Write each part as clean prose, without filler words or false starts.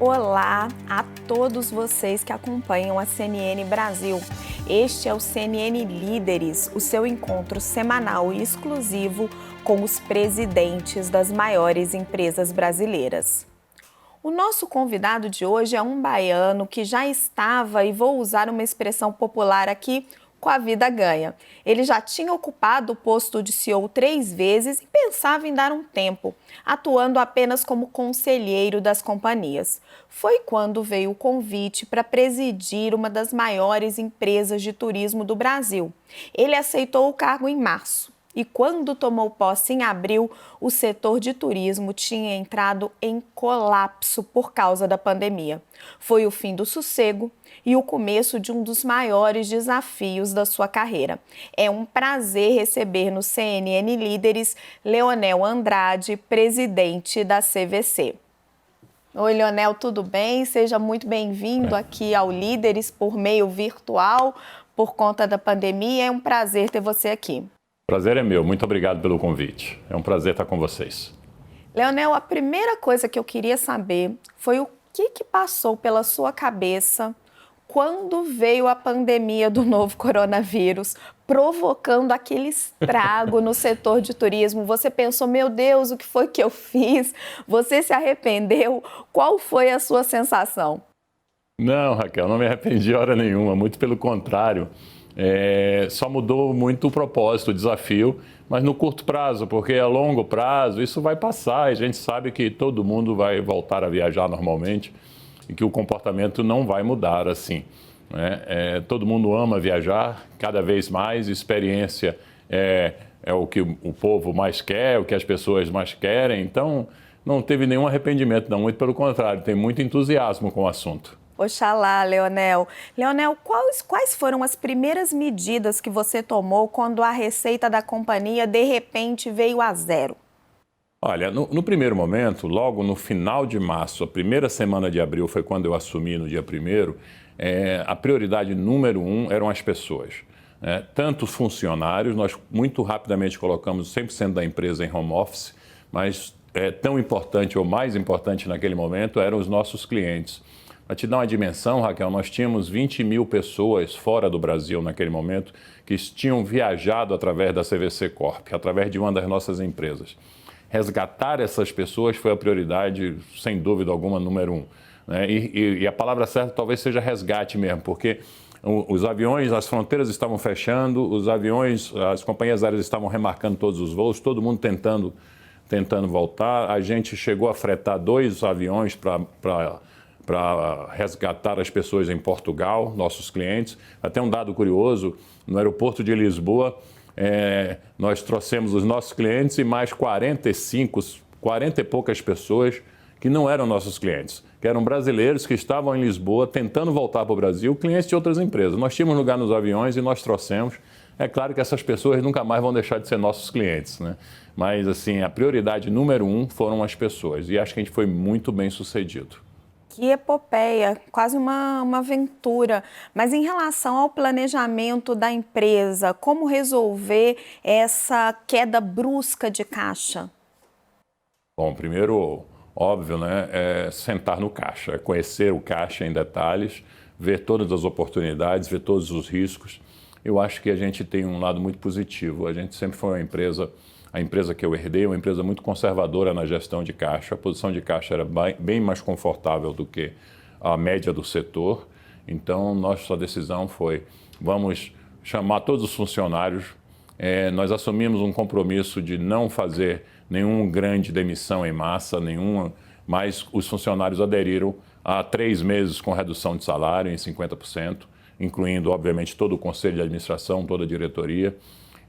Olá a todos vocês que acompanham a CNN Brasil. Este é o CNN Líderes, o seu encontro semanal e exclusivo com os presidentes das maiores empresas brasileiras. O nosso convidado de hoje é um baiano que já estava, e vou usar uma expressão popular aqui, com a vida ganha. Ele já tinha ocupado o posto de CEO 3 vezes e pensava em dar um tempo, atuando apenas como conselheiro das companhias. Foi quando veio o convite para presidir uma das maiores empresas de turismo do Brasil. Ele aceitou o cargo em março. E quando tomou posse em abril, o setor de turismo tinha entrado em colapso por causa da pandemia. Foi o fim do sossego e o começo de um dos maiores desafios da sua carreira. É um prazer receber no CNN Líderes Leonel Andrade, presidente da CVC. Oi, Leonel, tudo bem? Seja muito bem-vindo aqui ao Líderes por meio virtual, por conta da pandemia. É um prazer ter você aqui. Prazer é meu, muito obrigado pelo convite. É um prazer estar com vocês. Leonel, a primeira coisa que eu queria saber foi o que passou pela sua cabeça quando veio a pandemia do novo coronavírus, provocando aquele estrago no setor de turismo. Você pensou, meu Deus, o que foi que eu fiz? Você se arrependeu? Qual foi a sua sensação? Não, Raquel, não me arrependi de hora nenhuma, muito pelo contrário. Só mudou muito o propósito, o desafio, mas no curto prazo, porque a longo prazo isso vai passar. A gente sabe que todo mundo vai voltar a viajar normalmente e que o comportamento não vai mudar assim, né? Todo mundo ama viajar, cada vez mais, experiência é o que o povo mais quer, o que as pessoas mais querem, então não teve nenhum arrependimento, não, muito pelo contrário, tem muito entusiasmo com o assunto. Oxalá, Leonel. Leonel, quais foram as primeiras medidas que você tomou quando a receita da companhia, de repente, veio a zero? Olha, no primeiro momento, logo no final de março, a primeira semana de abril foi quando eu assumi no dia 1º, a prioridade número 1 eram as pessoas. Tanto os funcionários, nós muito rapidamente colocamos 100% da empresa em home office, mas tão importante ou mais importante naquele momento eram os nossos clientes. Para te dar uma dimensão, Raquel, nós tínhamos 20 mil pessoas fora do Brasil naquele momento que tinham viajado através da CVC Corp, através de uma das nossas empresas. Resgatar essas pessoas foi a prioridade, sem dúvida alguma, número 1. Né? E a palavra certa talvez seja resgate mesmo, porque os aviões, as fronteiras estavam fechando, os aviões, as companhias aéreas estavam remarcando todos os voos, todo mundo tentando voltar. A gente chegou a fretar 2 aviões para resgatar as pessoas em Portugal, nossos clientes. Até um dado curioso, no aeroporto de Lisboa, nós trouxemos os nossos clientes e mais 40 e poucas pessoas que não eram nossos clientes, que eram brasileiros que estavam em Lisboa tentando voltar para o Brasil, clientes de outras empresas. Nós tínhamos lugar nos aviões e nós trouxemos. É claro que essas pessoas nunca mais vão deixar de ser nossos clientes, né? Mas, assim, a prioridade número 1 foram as pessoas e acho que a gente foi muito bem sucedido. Que epopeia, quase uma aventura. Mas em relação ao planejamento da empresa, como resolver essa queda brusca de caixa? Bom, primeiro, óbvio, né, é sentar no caixa, é conhecer o caixa em detalhes, ver todas as oportunidades, ver todos os riscos. Eu acho que a gente tem um lado muito positivo. A gente sempre foi a empresa que eu herdei, uma empresa muito conservadora na gestão de caixa. A posição de caixa era bem mais confortável do que a média do setor. Então, nossa decisão foi, vamos chamar todos os funcionários. Nós assumimos um compromisso de não fazer nenhuma grande demissão em massa, mas os funcionários aderiram a 3 meses com redução de salário em 50%, incluindo, obviamente, todo o conselho de administração, toda a diretoria.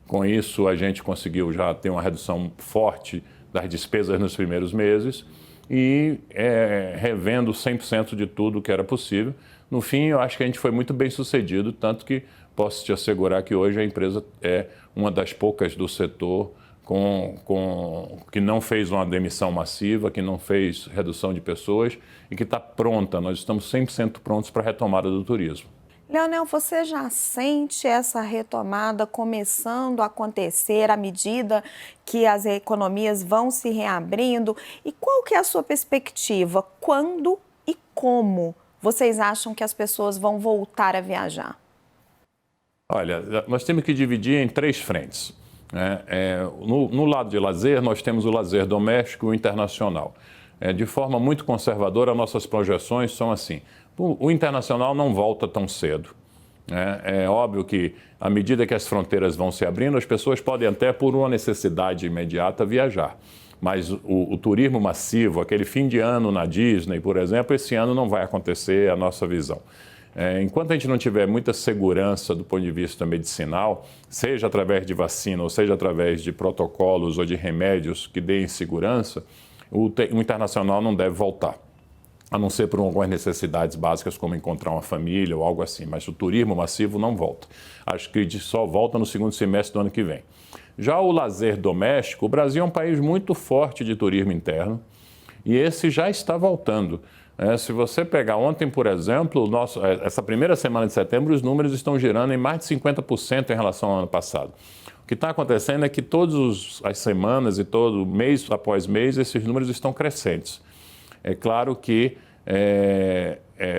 Com isso, a gente conseguiu já ter uma redução forte das despesas nos primeiros meses e revendo 100% de tudo que era possível. No fim, eu acho que a gente foi muito bem sucedido, tanto que posso te assegurar que hoje a empresa é uma das poucas do setor que não fez uma demissão massiva, que não fez redução de pessoas e que está pronta. Nós estamos 100% prontos para a retomada do turismo. Leonel, você já sente essa retomada começando a acontecer à medida que as economias vão se reabrindo? E qual que é a sua perspectiva? Quando e como vocês acham que as pessoas vão voltar a viajar? Olha, nós temos que dividir em 3 frentes, né? No lado de lazer, nós temos o lazer doméstico e o internacional. De forma muito conservadora, nossas projeções são assim: o internacional não volta tão cedo. É óbvio que, à medida que as fronteiras vão se abrindo, as pessoas podem até, por uma necessidade imediata, viajar. Mas o turismo massivo, aquele fim de ano na Disney, por exemplo, esse ano não vai acontecer, é a nossa visão. Enquanto a gente não tiver muita segurança do ponto de vista medicinal, seja através de vacina ou seja através de protocolos ou de remédios que deem segurança, o internacional não deve voltar, a não ser por algumas necessidades básicas como encontrar uma família ou algo assim, mas o turismo massivo não volta. Acho que só volta no segundo semestre do ano que vem. Já o lazer doméstico, o Brasil é um país muito forte de turismo interno e esse já está voltando. Se você pegar ontem, por exemplo, essa primeira semana de setembro, os números estão girando em mais de 50% em relação ao ano passado. O que está acontecendo é que todas as semanas e todo mês após mês, esses números estão crescentes. É claro que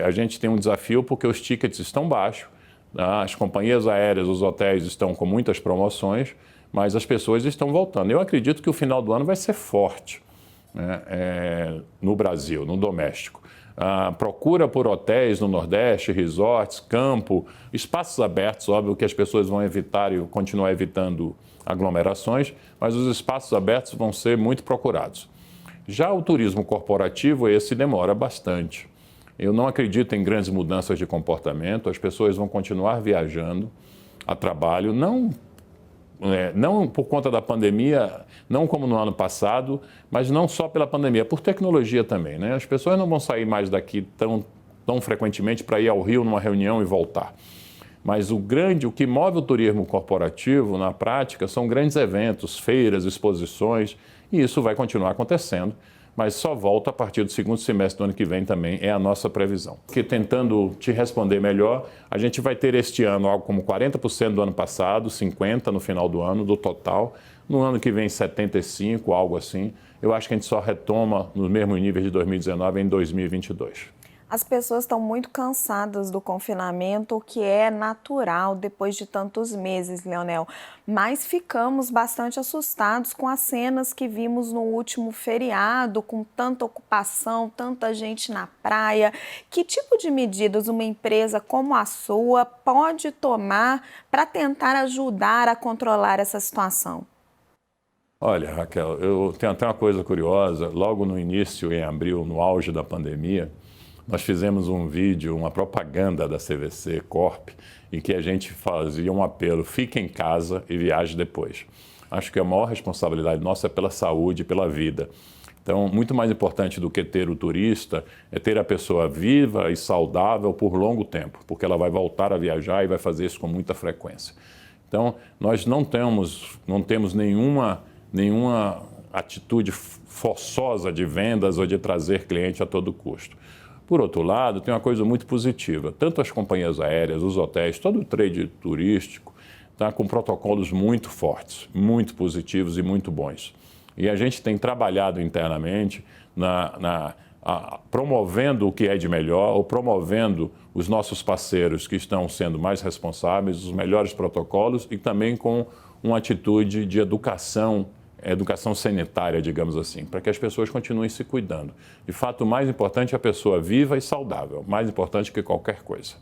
a gente tem um desafio porque os tickets estão baixos, tá? As companhias aéreas, os hotéis estão com muitas promoções, mas as pessoas estão voltando. Eu acredito que o final do ano vai ser forte, né? No Brasil, no doméstico. A procura por hotéis no Nordeste, resorts, campo, espaços abertos, óbvio que as pessoas vão evitar e continuar evitando aglomerações, mas os espaços abertos vão ser muito procurados. Já o turismo corporativo, esse demora bastante. Eu não acredito em grandes mudanças de comportamento, as pessoas vão continuar viajando a trabalho, não por conta da pandemia, não como no ano passado, mas não só pela pandemia, por tecnologia também, né? As pessoas não vão sair mais daqui tão frequentemente para ir ao Rio numa reunião e voltar. Mas o que move o turismo corporativo, na prática, são grandes eventos, feiras, exposições, e isso vai continuar acontecendo, mas só volta a partir do segundo semestre do ano que vem também, é a nossa previsão. Porque tentando te responder melhor, a gente vai ter este ano algo como 40% do ano passado, 50% no final do ano, do total. No ano que vem, 75%, algo assim. Eu acho que a gente só retoma nos mesmos níveis de 2019 em 2022. As pessoas estão muito cansadas do confinamento, o que é natural depois de tantos meses, Leonel. Mas ficamos bastante assustados com as cenas que vimos no último feriado, com tanta ocupação, tanta gente na praia. Que tipo de medidas uma empresa como a sua pode tomar para tentar ajudar a controlar essa situação? Olha, Raquel, eu tenho até uma coisa curiosa. Logo no início, em abril, no auge da pandemia, nós fizemos um vídeo, uma propaganda da CVC Corp, em que a gente fazia um apelo: fique em casa e viaje depois. Acho que a maior responsabilidade nossa é pela saúde, pela vida. Então, muito mais importante do que ter o turista é ter a pessoa viva e saudável por longo tempo, porque ela vai voltar a viajar e vai fazer isso com muita frequência. Então, nós não temos nenhuma atitude forçosa de vendas ou de trazer cliente a todo custo. Por outro lado, tem uma coisa muito positiva. Tanto as companhias aéreas, os hotéis, todo o trade turístico está com protocolos muito fortes, muito positivos e muito bons. E a gente tem trabalhado internamente promovendo o que é de melhor, ou promovendo os nossos parceiros que estão sendo mais responsáveis, os melhores protocolos e também com uma atitude de educação sanitária, digamos assim, para que as pessoas continuem se cuidando. De fato, o mais importante é a pessoa viva e saudável, mais importante que qualquer coisa.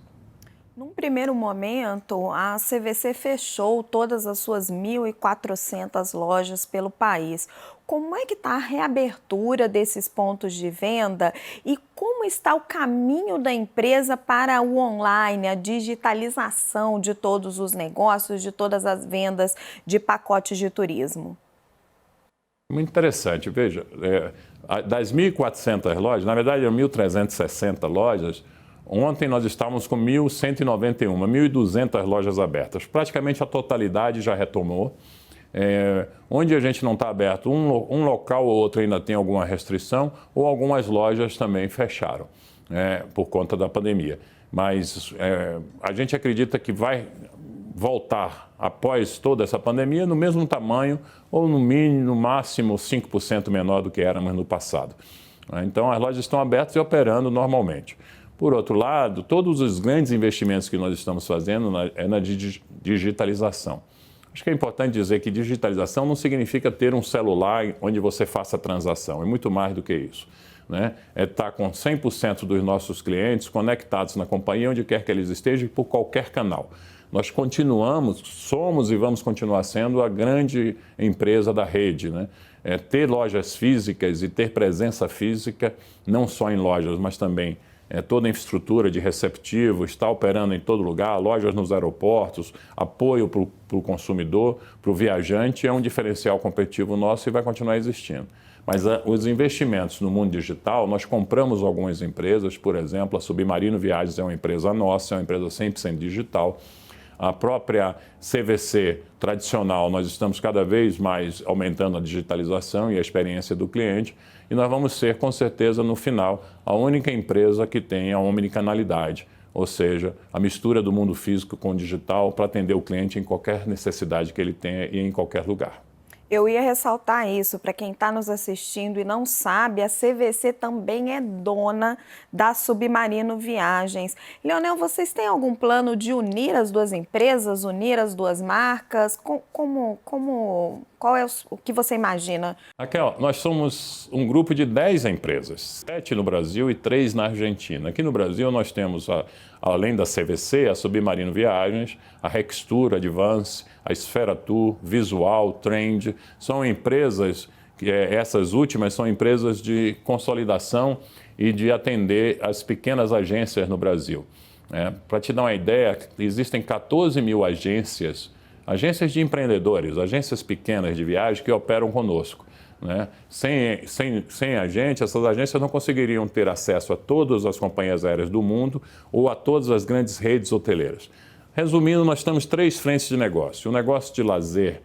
Num primeiro momento, a CVC fechou todas as suas 1.400 lojas pelo país. Como é que está a reabertura desses pontos de venda e como está o caminho da empresa para o online, a digitalização de todos os negócios, de todas as vendas de pacotes de turismo? Muito interessante. Veja, das 1.400 lojas, na verdade, 1.360 lojas, ontem nós estávamos com 1.191, 1.200 lojas abertas. Praticamente a totalidade já retomou. Onde a gente não está aberto, um local ou outro ainda tem alguma restrição, ou algumas lojas também fecharam por conta da pandemia. Mas a gente acredita que vai voltar após toda essa pandemia no mesmo tamanho ou no mínimo, no máximo 5% menor do que éramos no passado. né? Então, as lojas estão abertas e operando normalmente. Por outro lado, todos os grandes investimentos que nós estamos fazendo é na digitalização. Acho que é importante dizer que digitalização não significa ter um celular onde você faça a transação, é muito mais do que isso, né? É estar com 100% dos nossos clientes conectados na companhia, onde quer que eles estejam, por qualquer canal. Nós continuamos, somos e vamos continuar sendo a grande empresa da rede, né? Ter lojas físicas e ter presença física, não só em lojas, mas também toda a infraestrutura de receptivo, está operando em todo lugar, lojas nos aeroportos, apoio para o consumidor, para o viajante, é um diferencial competitivo nosso e vai continuar existindo. Mas os investimentos no mundo digital, nós compramos algumas empresas, por exemplo, a Submarino Viagens é uma empresa nossa, é uma empresa 100% digital. A própria CVC tradicional, nós estamos cada vez mais aumentando a digitalização e a experiência do cliente e nós vamos ser, com certeza, no final, a única empresa que tem a omnicanalidade, ou seja, a mistura do mundo físico com o digital para atender o cliente em qualquer necessidade que ele tenha e em qualquer lugar. Eu ia ressaltar isso, para quem está nos assistindo e não sabe, a CVC também é dona da Submarino Viagens. Leonel, vocês têm algum plano de unir as duas empresas, unir as duas marcas? Qual é o que você imagina? Raquel, nós somos um grupo de 10 empresas, 7 no Brasil e 3 na Argentina. Aqui no Brasil nós temos, além da CVC, a Submarino Viagens, a Rextur, a Advance, a Esfera Tour, Visual, Trend. São empresas, essas últimas são empresas de consolidação e de atender as pequenas agências no Brasil. Para te dar uma ideia, existem 14 mil agências de empreendedores, agências pequenas de viagem que operam conosco, né? Sem a gente, essas agências não conseguiriam ter acesso a todas as companhias aéreas do mundo ou a todas as grandes redes hoteleiras. Resumindo, nós temos 3 frentes de negócio. O negócio de lazer,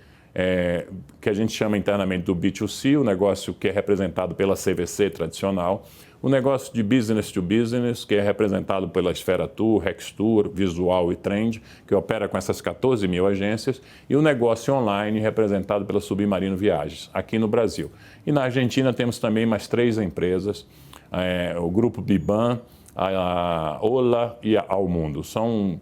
que a gente chama internamente do B2C, o negócio que é representado pela CVC tradicional. O negócio de business to business, que é representado pela Esfera Tour, Rextur, Visual e Trend, que opera com essas 14 mil agências. E o negócio online, representado pela Submarino Viagens, aqui no Brasil. E na Argentina temos também mais 3 empresas, o Grupo Biban, a Ola e a Almundo. São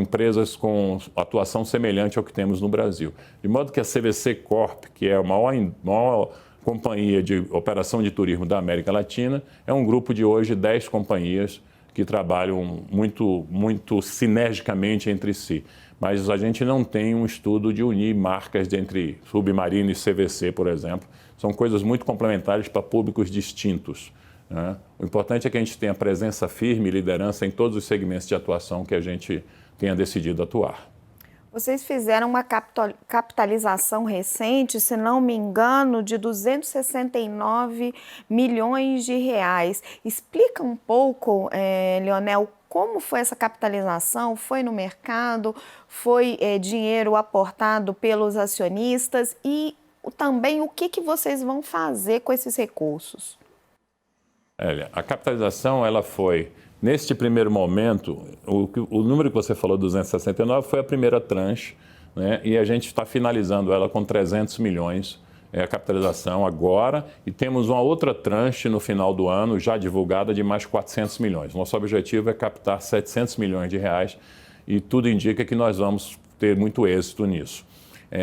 empresas com atuação semelhante ao que temos no Brasil. De modo que a CVC Corp, que é a maior companhia de operação de turismo da América Latina, é um grupo de hoje 10 companhias que trabalham muito sinergicamente entre si. Mas a gente não tem um estudo de unir marcas entre Submarino e CVC, por exemplo. São coisas muito complementares para públicos distintos, né? O importante é que a gente tenha presença firme e liderança em todos os segmentos de atuação que a gente tenha decidido atuar. Vocês fizeram uma capitalização recente, se não me engano, de 269 milhões de reais. Explica um pouco, Leonel, como foi essa capitalização? Foi no mercado? Foi dinheiro aportado pelos acionistas? E também o que vocês vão fazer com esses recursos? A capitalização, ela foi, neste primeiro momento, o número que você falou, 269, foi a primeira tranche, né? E a gente está finalizando ela com 300 milhões, a capitalização agora, e temos uma outra tranche no final do ano, já divulgada, de mais 400 milhões. Nosso objetivo é captar 700 milhões de reais e tudo indica que nós vamos ter muito êxito nisso.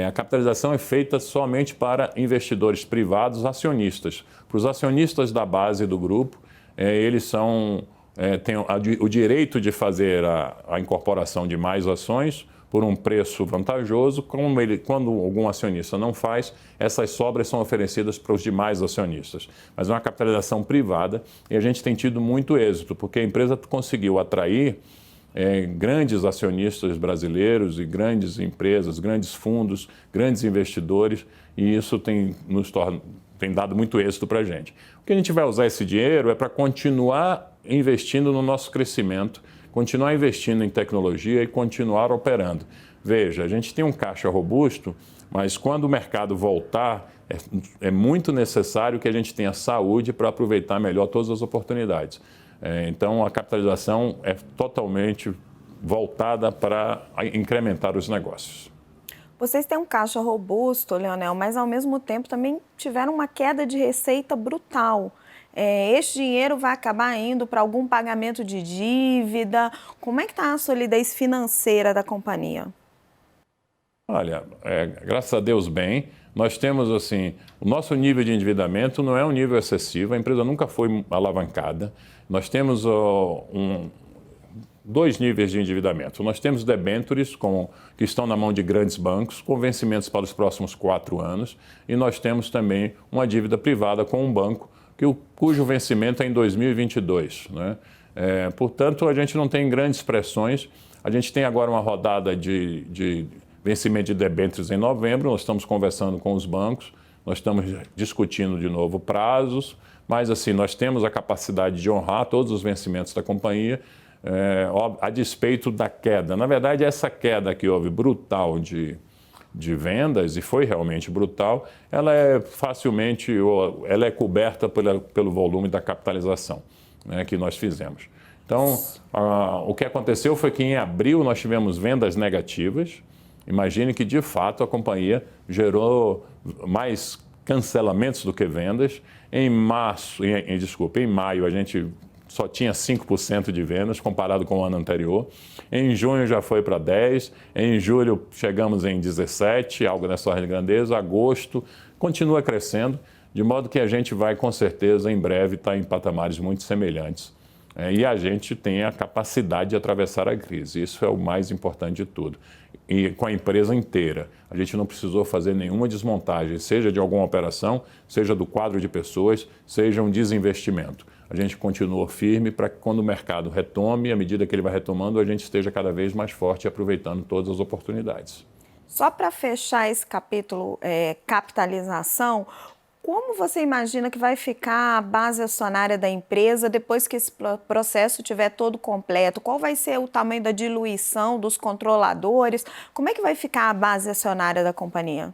A capitalização é feita somente para investidores privados acionistas. Para os acionistas da base do grupo, eles têm o direito de fazer a incorporação de mais ações por um preço vantajoso. Quando algum acionista não faz, essas sobras são oferecidas para os demais acionistas. Mas é uma capitalização privada e a gente tem tido muito êxito, porque a empresa conseguiu atrair grandes acionistas brasileiros e grandes empresas, grandes fundos, grandes investidores, e isso tem dado muito êxito para a gente. O que a gente vai usar esse dinheiro é para continuar investindo no nosso crescimento, continuar investindo em tecnologia e continuar operando. Veja, a gente tem um caixa robusto, mas quando o mercado voltar, é muito necessário que a gente tenha saúde para aproveitar melhor todas as oportunidades. Então, a capitalização é totalmente voltada para incrementar os negócios. Vocês têm um caixa robusto, Leonel, mas ao mesmo tempo também tiveram uma queda de receita brutal. Esse dinheiro vai acabar indo para algum pagamento de dívida? Como é que está a solidez financeira da companhia? Olha, graças a Deus bem, nós temos assim, o nosso nível de endividamento não é um nível excessivo, a empresa nunca foi alavancada. Nós temos dois níveis de endividamento. Nós temos debêntures que estão na mão de grandes bancos, com vencimentos para os próximos 4 anos, e nós temos também uma dívida privada com um banco cujo vencimento é em 2022. Né? Portanto, a gente não tem grandes pressões. A gente tem agora uma rodada de vencimento de debêntures em novembro, nós estamos conversando com os bancos, nós estamos discutindo de novo prazos, mas assim, nós temos a capacidade de honrar todos os vencimentos da companhia, a despeito da queda. Na verdade, essa queda que houve brutal de vendas, e foi realmente brutal, ela é coberta pelo volume da capitalização, né, que nós fizemos. Então, o que aconteceu foi que em abril nós tivemos vendas negativas. Imagine que, de fato, a companhia gerou mais cancelamentos do que vendas. Em maio, a gente só tinha 5% de vendas comparado com o ano anterior. Em junho já foi para 10%, em julho chegamos em 17%, algo nessa ordem de grandeza. Agosto continua crescendo, de modo que a gente vai, com certeza, em breve estar em patamares muito semelhantes. E a gente tem a capacidade de atravessar a crise. Isso é o mais importante de tudo. E com a empresa inteira. A gente não precisou fazer nenhuma desmontagem, seja de alguma operação, seja do quadro de pessoas, seja um desinvestimento. A gente continua firme para que, quando o mercado retome, à medida que ele vai retomando, a gente esteja cada vez mais forte e aproveitando todas as oportunidades. Só para fechar esse capítulo, capitalização, como você imagina que vai ficar a base acionária da empresa depois que esse processo estiver todo completo? Qual vai ser o tamanho da diluição dos controladores? Como é que vai ficar a base acionária da companhia?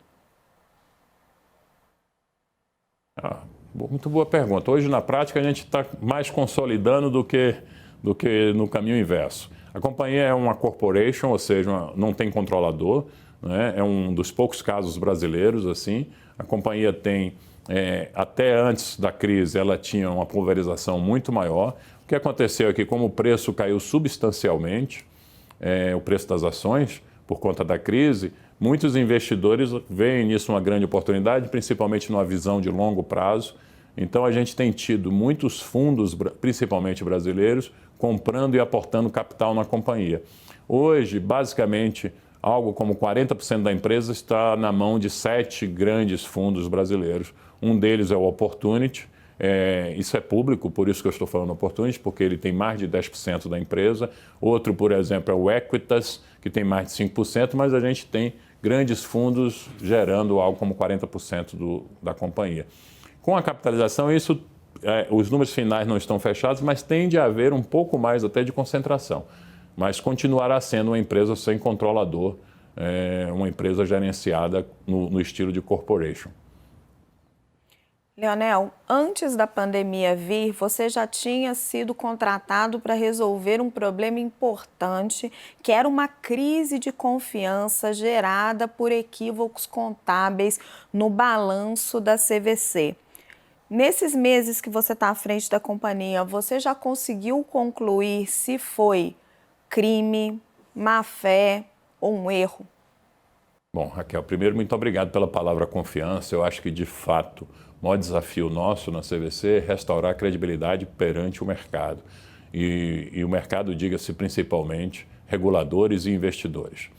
Muito boa pergunta. Hoje, na prática, a gente está mais consolidando do que no caminho inverso. A companhia é uma corporation, ou seja, não tem controlador, né? É um dos poucos casos brasileiros assim. A companhia tem, até antes da crise, ela tinha uma pulverização muito maior. O que aconteceu é que, como o preço caiu substancialmente, o preço das ações, por conta da crise, muitos investidores veem nisso uma grande oportunidade, principalmente numa visão de longo prazo. Então, a gente tem tido muitos fundos, principalmente brasileiros, comprando e aportando capital na companhia. Hoje, basicamente, algo como 40% da empresa está na mão de 7 grandes fundos brasileiros. Um deles é o Opportunity. Isso é público, por isso que eu estou falando Opportunity, porque ele tem mais de 10% da empresa. Outro, por exemplo, é o Equitas, que tem mais de 5%, mas a gente tem grandes fundos gerando algo como 40% da companhia. Com a capitalização, os números finais não estão fechados, mas tende a haver um pouco mais até de concentração. Mas continuará sendo uma empresa sem controlador, uma empresa gerenciada no estilo de corporation. Leonel, antes da pandemia vir, você já tinha sido contratado para resolver um problema importante, que era uma crise de confiança gerada por equívocos contábeis no balanço da CVC. Nesses meses que você está à frente da companhia, você já conseguiu concluir se foi crime, má-fé ou um erro? Bom, Raquel, primeiro, muito obrigado pela palavra confiança. Eu acho que, de fato, o maior desafio nosso na CVC é restaurar a credibilidade perante o mercado. E o mercado, diga-se principalmente, reguladores e investidores.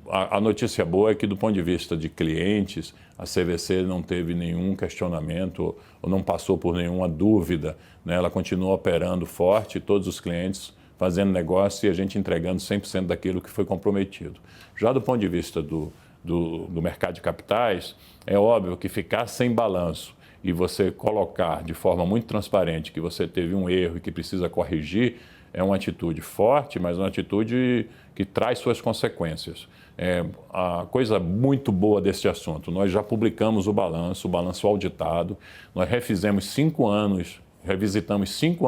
A notícia boa é que, do ponto de vista de clientes, a CVC não teve nenhum questionamento ou não passou por nenhuma dúvida, né? Ela continua operando forte, todos os clientes fazendo negócio e a gente entregando 100% daquilo que foi comprometido. Já do ponto de vista do mercado de capitais, é óbvio que ficar sem balanço e você colocar de forma muito transparente que você teve um erro e que precisa corrigir é uma atitude forte, mas uma atitude que traz suas consequências. A coisa muito boa deste assunto, nós já publicamos o balanço auditado, nós revisitamos 5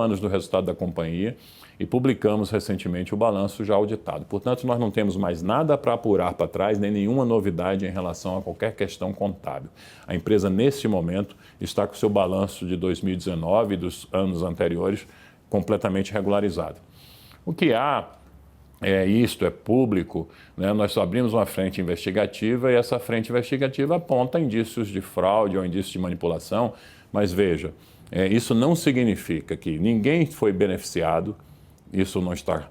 anos do resultado da companhia e publicamos recentemente o balanço já auditado. Portanto, nós não temos mais nada para apurar para trás, nem nenhuma novidade em relação a qualquer questão contábil. A empresa, neste momento, está com o seu balanço de 2019 e dos anos anteriores completamente regularizado. O que há isto é público, né? Nós abrimos uma frente investigativa e essa frente investigativa aponta indícios de fraude ou indícios de manipulação, mas veja, isso não significa que ninguém foi beneficiado, isso não está,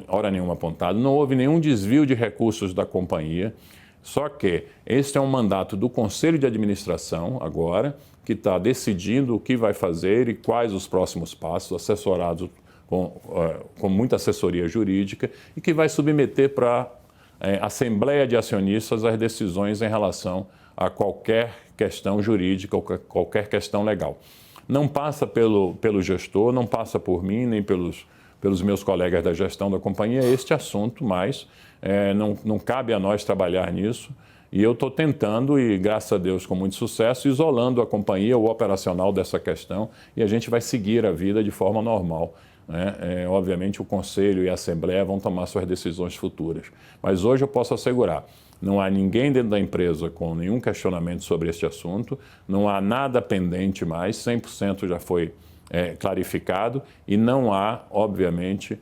hora nenhuma apontado, não houve nenhum desvio de recursos da companhia, só que este é um mandato do Conselho de Administração agora, que está decidindo o que vai fazer e quais os próximos passos, assessorados com muita assessoria jurídica e que vai submeter para a Assembleia de Acionistas as decisões em relação a qualquer questão jurídica ou qualquer questão legal. Não passa pelo gestor, não passa por mim, nem pelos meus colegas da gestão da companhia este assunto, mas não cabe a nós trabalhar nisso. E eu estou tentando, e graças a Deus com muito sucesso, isolando a companhia, o operacional dessa questão, e a gente vai seguir a vida de forma normal. Obviamente o Conselho e a Assembleia vão tomar suas decisões futuras. Mas hoje eu posso assegurar, não há ninguém dentro da empresa com nenhum questionamento sobre este assunto, não há nada pendente mais, 100% já foi clarificado e não há, obviamente,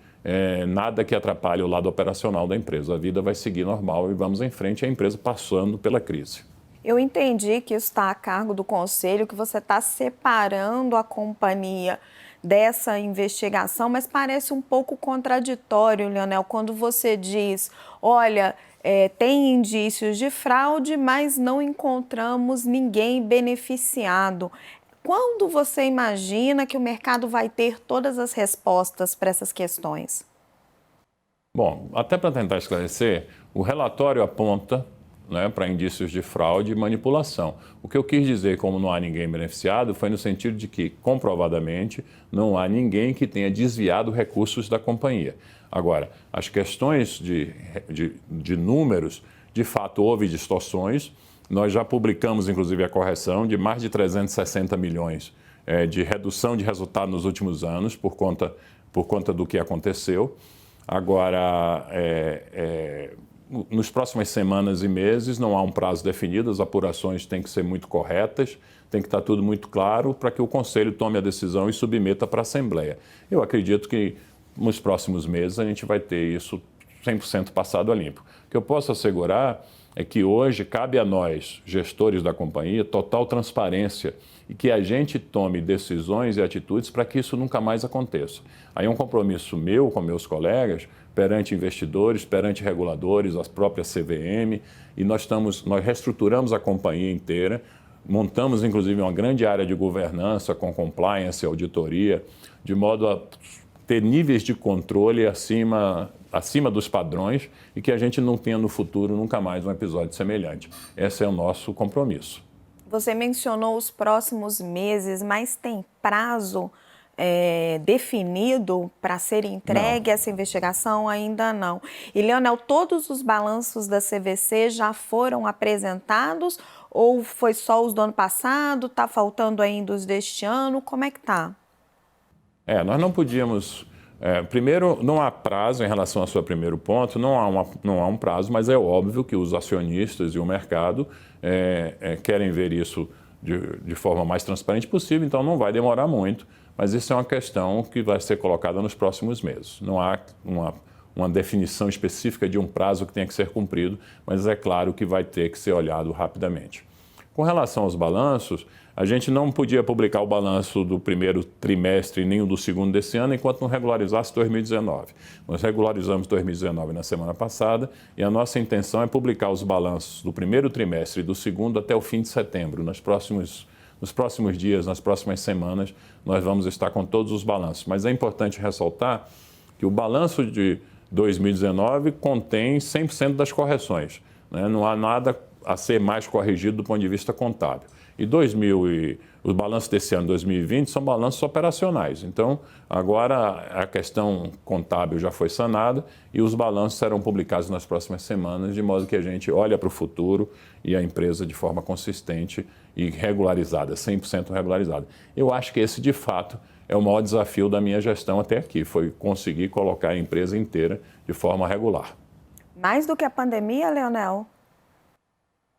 nada que atrapalhe o lado operacional da empresa. A vida vai seguir normal e vamos em frente, a empresa passando pela crise. Eu entendi que isso está a cargo do Conselho, que você está separando a companhia dessa investigação, mas parece um pouco contraditório, Leonel, quando você diz, olha, tem indícios de fraude, mas não encontramos ninguém beneficiado. Quando você imagina que o mercado vai ter todas as respostas para essas questões? Bom, até para tentar esclarecer, o relatório aponta para indícios de fraude e manipulação. O que eu quis dizer, como não há ninguém beneficiado, foi no sentido de que, comprovadamente, não há ninguém que tenha desviado recursos da companhia. Agora, as questões de números, de fato, houve distorções. Nós já publicamos, inclusive, a correção de mais de 360 milhões de redução de resultado nos últimos anos, por conta do que aconteceu. Agora, nos próximas semanas e meses, não há um prazo definido, as apurações têm que ser muito corretas, tem que estar tudo muito claro para que o Conselho tome a decisão e submeta para a Assembleia. Eu acredito que nos próximos meses a gente vai ter isso 100% passado a limpo. O que eu posso assegurar é que hoje cabe a nós, gestores da companhia, total transparência e que a gente tome decisões e atitudes para que isso nunca mais aconteça. Aí é um compromisso meu com meus colegas, perante investidores, perante reguladores, a própria CVM, e nós reestruturamos a companhia inteira, montamos inclusive uma grande área de governança com compliance, auditoria, de modo a ter níveis de controle acima dos padrões e que a gente não tenha no futuro nunca mais um episódio semelhante. Esse é o nosso compromisso. Você mencionou os próximos meses, mas tem prazo definido para ser entregue essa investigação? Ainda não. E, Leonel, todos os balanços da CVC já foram apresentados ou foi só os do ano passado? Está faltando ainda os deste ano? Como é que está? Nós não podíamos... primeiro, não há prazo em relação ao seu primeiro ponto, não há um prazo, mas é óbvio que os acionistas e o mercado querem ver isso de forma mais transparente possível, então não vai demorar muito, mas isso é uma questão que vai ser colocada nos próximos meses. Não há uma definição específica de um prazo que tenha que ser cumprido, mas é claro que vai ter que ser olhado rapidamente. Com relação aos balanços, a gente não podia publicar o balanço do primeiro trimestre nem o do segundo desse ano enquanto não regularizasse 2019. Nós regularizamos 2019 na semana passada e a nossa intenção é publicar os balanços do primeiro trimestre e do segundo até o fim de setembro. Nos próximos dias, nas próximas semanas, nós vamos estar com todos os balanços. Mas é importante ressaltar que o balanço de 2019 contém 100% das correções, né? Não há nada a ser mais corrigido do ponto de vista contábil. E os balanços desse ano, 2020, são balanços operacionais. Então, agora a questão contábil já foi sanada e os balanços serão publicados nas próximas semanas, de modo que a gente olha para o futuro e a empresa de forma consistente e regularizada, 100% regularizada. Eu acho que esse, de fato, é o maior desafio da minha gestão até aqui, foi conseguir colocar a empresa inteira de forma regular. Mais do que a pandemia, Leonel?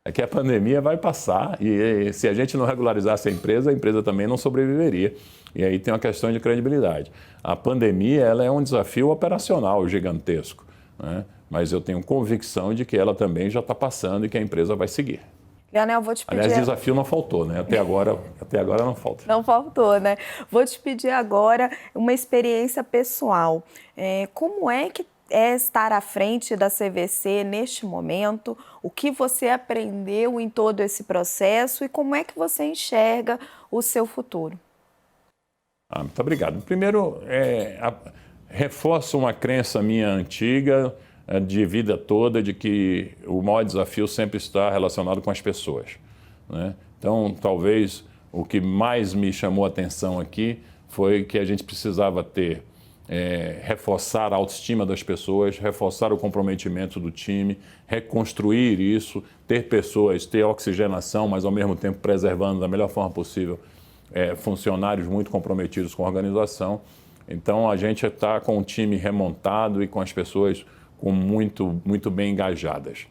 É que a pandemia vai passar e se a gente não regularizasse a empresa também não sobreviveria. E aí tem uma questão de credibilidade. A pandemia ela é um desafio operacional gigantesco, né? Mas eu tenho convicção de que ela também já está passando e que a empresa vai seguir. Leonel, vou te pedir... Aliás, desafio não faltou, né? Até agora não falta. Não faltou, né? Vou te pedir agora uma experiência pessoal. Como é que é estar à frente da CVC neste momento? O que você aprendeu em todo esse processo e como é que você enxerga o seu futuro? Muito obrigado. Primeiro, reforço uma crença minha antiga, de vida toda, de que o maior desafio sempre está relacionado com as pessoas, né? Então, talvez o que mais me chamou a atenção aqui foi que a gente precisava reforçar a autoestima das pessoas, reforçar o comprometimento do time, reconstruir isso, ter pessoas, ter oxigenação, mas ao mesmo tempo preservando da melhor forma possível funcionários muito comprometidos com a organização. Então, a gente está com o time remontado e com as pessoas muito bem engajadas.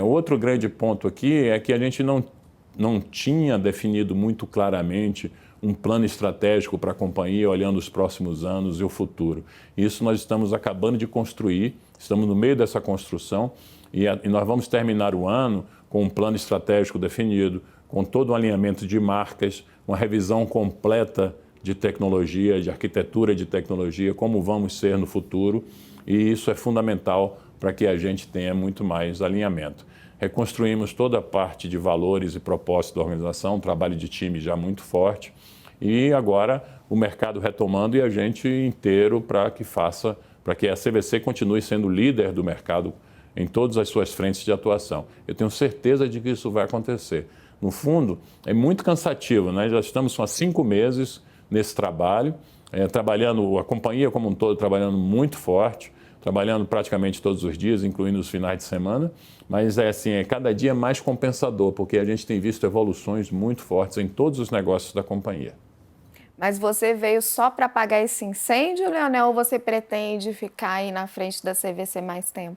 Outro grande ponto aqui é que a gente não tinha definido muito claramente um plano estratégico para a companhia, olhando os próximos anos e o futuro. Isso nós estamos acabando de construir, estamos no meio dessa construção e nós vamos terminar o ano com um plano estratégico definido, com todo um alinhamento de marcas, uma revisão completa de tecnologia, de arquitetura de tecnologia, como vamos ser no futuro, e isso é fundamental para que a gente tenha muito mais alinhamento. Reconstruímos toda a parte de valores e propósitos da organização, um trabalho de time já muito forte, e agora o mercado retomando e a gente inteiro para que a CVC continue sendo líder do mercado em todas as suas frentes de atuação. Eu tenho certeza de que isso vai acontecer. No fundo, é muito cansativo, né? Já estamos há 5 meses nesse trabalho, trabalhando, a companhia como um todo trabalhando muito forte, trabalhando praticamente todos os dias, incluindo os finais de semana, mas cada dia mais compensador, porque a gente tem visto evoluções muito fortes em todos os negócios da companhia. Mas você veio só para apagar esse incêndio, Leonel, ou você pretende ficar aí na frente da CVC mais tempo?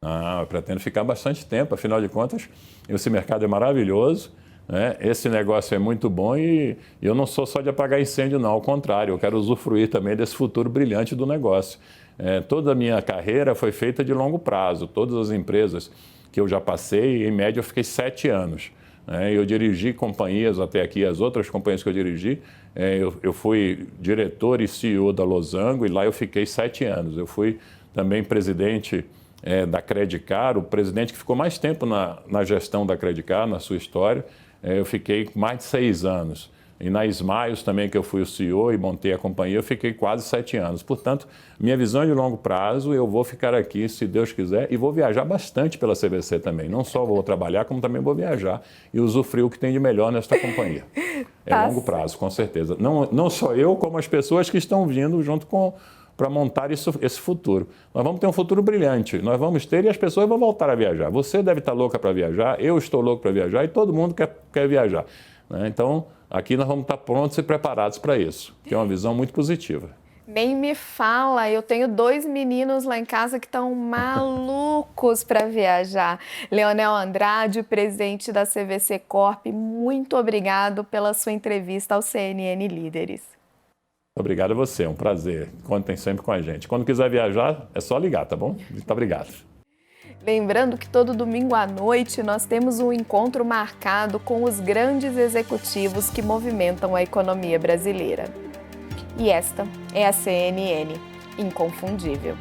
Eu pretendo ficar bastante tempo, afinal de contas, esse mercado é maravilhoso, né? Esse negócio é muito bom e eu não sou só de apagar incêndio, não, ao contrário, eu quero usufruir também desse futuro brilhante do negócio. Toda a minha carreira foi feita de longo prazo, todas as empresas que eu já passei, em média eu fiquei 7 anos. Eu dirigi companhias até aqui, as outras companhias que eu dirigi, eu fui diretor e CEO da Losango e lá eu fiquei 7 anos. Eu fui também presidente da Credicar, o presidente que ficou mais tempo na gestão da Credicar, na sua história, eu fiquei mais de 6 anos. E na Smiles também, que eu fui o CEO e montei a companhia, eu fiquei quase 7 anos. Portanto, minha visão é de longo prazo, eu vou ficar aqui, se Deus quiser, e vou viajar bastante pela CVC também. Não só vou trabalhar, como também vou viajar e usufruir o que tem de melhor nesta companhia. É longo prazo, com certeza. Não só eu, como as pessoas que estão vindo junto para montar esse futuro. Nós vamos ter um futuro brilhante, nós vamos ter e as pessoas vão voltar a viajar. Você deve estar louca para viajar, eu estou louco para viajar e todo mundo quer viajar, né? Então, aqui nós vamos estar prontos e preparados para isso, que é uma visão muito positiva. Nem me fala, eu tenho 2 meninos lá em casa que estão malucos para viajar. Leonel Andrade, presidente da CVC Corp, muito obrigado pela sua entrevista ao CNN Líderes. Obrigado a você, é um prazer. Contem sempre com a gente. Quando quiser viajar, é só ligar, tá bom? Muito obrigado. Lembrando que todo domingo à noite nós temos um encontro marcado com os grandes executivos que movimentam a economia brasileira. E esta é a CNN Inconfundível.